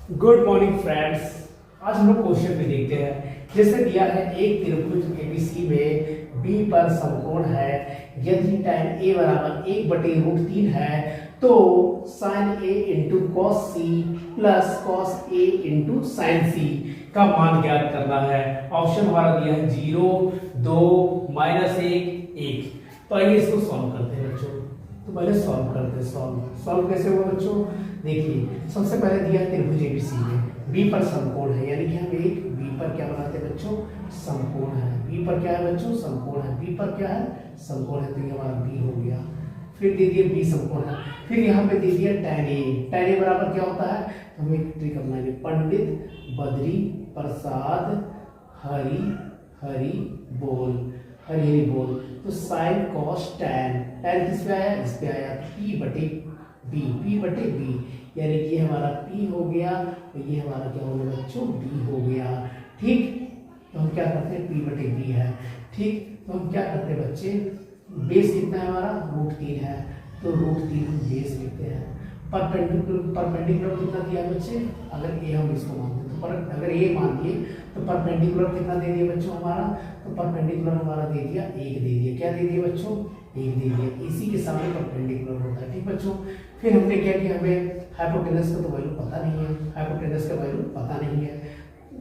Good morning friends. आज हम लोग क्वेश्चन में देखते हैं। जैसे दिया है एक त्रिभुज एबीसी में बी पर समकोण है, यदि tan a बराबर 1/√3 है तो sin a into cos C plus cos a into sine C का मान ज्ञात करना है। ऑप्शन हमारा दिया है 0, 2, -1, 1। तो आइए इसको सॉल्व करते हैं बच्चों। तो पहले सॉल्व करते हैं। सॉल्व कैसे होगा बच्चों? देखिए, सबसे पहले दिया है त्रिभुज एबीसी में बी पर समकोण है, यानी कि हम एक बी पर क्या बनाते हैं बच्चों? समकोण है। बी पर क्या है बच्चों? समकोण है। बी पर क्या है? समकोण है। तो ये हमारा बी हो गया। फिर दे दिया बी समकोण है। फिर यहाँ पे दे दिया tan a। tan a बराबर क्या होता है? तो हम एक ट्रिक अपनाएंगे। पंडित बद्री प्रसाद हरि हरि बोल, हरि हरि बोल। तो साइन कॉस tan, tan किस पे आया? इस पे आया। p बटे b, p बटे b, यानी कि हमारा p हो गया और ये हमारा क्या हो गया बच्चों? b हो गया। ठीक, तो हम क्या करते हैं? p बटे b है। ठीक, तो हम क्या करते हैं बच्चे? बेस कितना है हमारा? √3 है, तो √3 हम बेस लिखते हैं। परपेंडिकुलर कितना दिया है बच्चे? अगर ए हम इसको मानते हैं तो अगर ए मान दिए तो परपेंडिकुलर कितना दे दिया बच्चों हमारा? तो परपेंडिकुलर हमारा दे दिया 1 दे दिया। क्या दे दिया बच्चों? 1 दे दिया। इसी के सामने परपेंडिकुलर होता है। ठीक बच्चों, फिर हमने क्या किया? हमें हाइपोटेनस का तो वैल्यू पता नहीं है, हाइपोटेनस का वैल्यू पता नहीं है,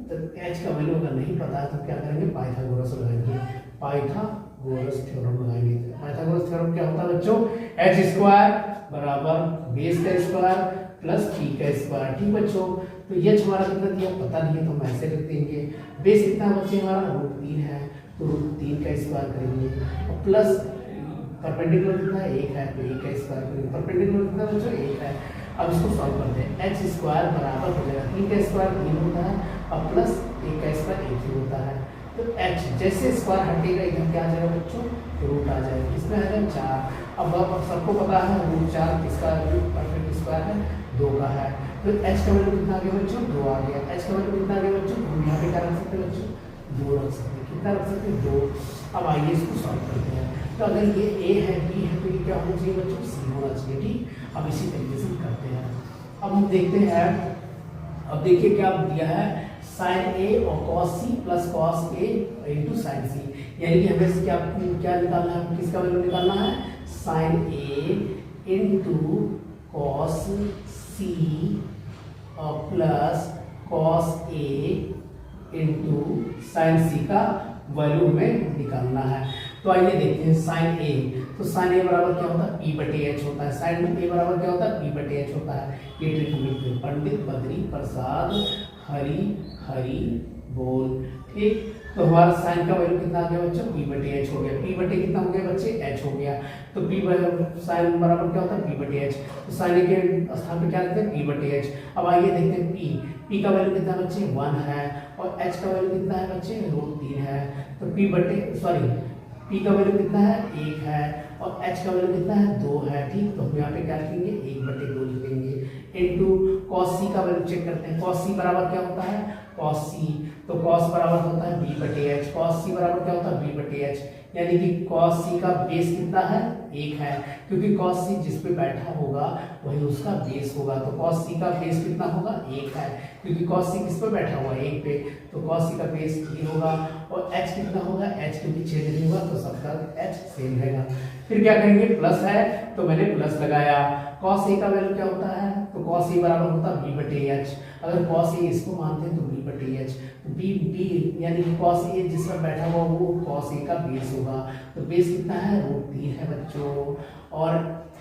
तो एच का वैल्यू अगर नहीं पता है तो क्या करेंगे? पाइथागोरस लगाएंगे। पाइथागोरस थ्योरम लगाएंगे। पाइथागोरस थ्योरम क्या होता है बच्चों? एच स्क्वायर बराबर बेस का स्क्वायर प्लस पी का स्क्वायर। ठीक बच्चों, तो एच हमारा कितना दिया पता नहीं है, तो हम ऐसे लिख देंगे। बेस कितना बच्चे हमारा? √3 है, तो √3 का स्क्वायर करेंगे और प्लस परपेंडिकुलर कितना है? 1 है, तो 1 का स्क्वायर करेंगे। परपेंडिकुलर कितना बच्चों? 1 है। अब इसको सॉल्व करते हैं। एच स्क्वायर बराबर हो जाएगा 3 का स्क्वायर 3 होता है और प्लस 1 का स्क्वायर 1 ही होता है। तो एच जैसे स्क्वायर हटेगा इधर क्या आ जाएगा बच्चों? रूट आ जाएगा। इसमें आ जाएगा 4। अब सबको पता है √4 किसका परफेक्ट स्क्वायर है? 2 का है। तो एच का वैल्यू कितना आ गया बच्चों? 2 आ गया। एच का वैल्यू कितना आ गया बच्चों? हम यहाँ पे क्या रख सकते हैं बच्चों? 2 रख सकते हैं। कितना रख सकते हैं? 2। अब आइए इसको सॉल्व करते हैं। तो अगर ये ए है, बी है, तो ये क्या होना चाहिए बच्चों? सी होना चाहिए। ठीक, अब इसी तरीके से करते हैं। अब हम देखते हैं। अब देखिए क्या दिया है? साइन ए और cos C plus cos A into sine सी, यानी कि हमें क्या क्या निकालना है? किसका वैल्यू निकालना है? साइन ए इंटू कॉस सी और plus cos A into sine C का वैल्यू में निकालना है। तो आइए देखते हैं। साइन ए, तो साइन ए बराबर क्या होता है? p बटे एच होता है। साइन ए बराबर क्या होता है? p बटे एच होता है। ये ट्रिक लिखते हैं। पंडित बद्री प्रसाद हरि हरि बोल। ठीक, तो हमारा साइन का वैल्यू कितना आ गया बच्चों? p बटे एच हो गया। p बटे कितना हो गया बच्चे? h हो गया। तो p साइन बराबर क्या होता है? p बटे एच। तो साइन ए के स्थान पे क्या लिखते हैं? p बटे एच। अब आइए देखते हैं p का वैल्यू कितना बच्चे? 1 है और h का वैल्यू कितना है बच्चे? √3 है। तो p का वैल्यू कितना है? 1 है और h का वैल्यू कितना है? 2 है। ठीक, तो हम यहाँ पे क्या लिखेंगे? 1/2 लिखेंगे इनटू कॉस सी का वैल्यू चेक करते हैं। कॉस सी बराबर क्या होता है? कॉस सी, तो कॉस बराबर होता है b बटे एच। कॉस सी बराबर क्या होता है? b बटे एच, यानी कि कॉस सी का बेस कितना है? 1 है, क्योंकि कॉस सी जिस पे बैठा होगा वही उसका बेस होगा। तो कॉस सी का बेस कितना होगा? 1 है, क्योंकि कॉस सी किस पे बैठा हुआ है? 1 पे, तो कॉस सी का बेस 3 होगा। और h कितना होगा? h क्योंकि छेद नहीं होगा तो सबका h सेम रहेगा। फिर क्या करेंगे? प्लस है तो मैंने प्लस लगाया। कॉस ए का वैल्यू क्या होता है? तो कॉस ए बराबर होता है b बटे एच। अगर कॉस ए इसको मानते हैं तो b बटे एच, तो b यानी कि कॉस ए जिसमें बैठा हुआ वो कॉस ए का बेस होगा। तो बेस कितना है? √3 है बच्चों। और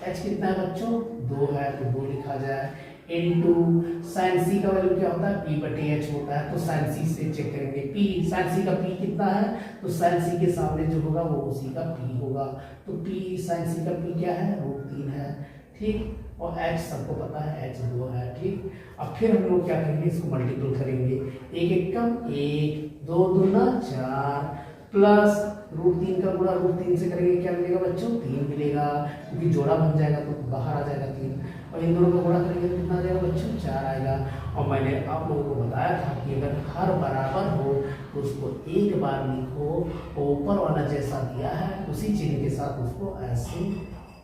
h कितना है बच्चों? 2 है, तो 2 लिखा जाए इनटू साइन सी का वैल्यू क्या होता है? p बटे एच होता है। तो साइन सी से चेक करेंगे। p साइन सी का p कितना है? तो साइन सी के सामने जो होगा वो उसी का p होगा। तो p साइन सी का p क्या है? √3 है। ठीक, और h सबको पता है h 2 है। ठीक, अब फिर हम लोग क्या करेंगे? इसको मल्टीपल करेंगे। 1 एकम 1, 2 दूना 4 प्लस √3 का गुणा √3 से करेंगे क्या मिलेगा बच्चों? 3 मिलेगा, क्योंकि जोड़ा बन जाएगा तो बाहर आ जाएगा 3। और इन दोनों का गुणा करेंगे तो कितना आ जाएगा बच्चों? 4 आएगा। और मैंने आप लोगों को बताया था कि अगर हर बराबर हो तो उसको एक बार लिखो, ऊपर वाला जैसा दिया है उसी चिन्ह के साथ उसको ऐसे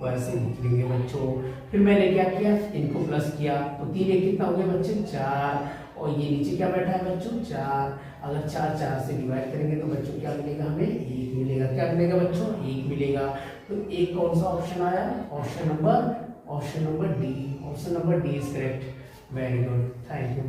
वैसे लिख लेंगे बच्चों। फिर मैंने क्या किया, इनको प्लस किया तो 3 एक कितना हो गया बच्चे 4, और ये नीचे क्या बैठा है बच्चों 4। अगर 4 से डिवाइड करेंगे तो बच्चों क्या मिलेगा, हमें 1 मिलेगा। क्या मिलेगा बच्चों, 1 मिलेगा। तो एक कौन सा ऑप्शन आया, option number D. Option number D is correct. Very good, thank you.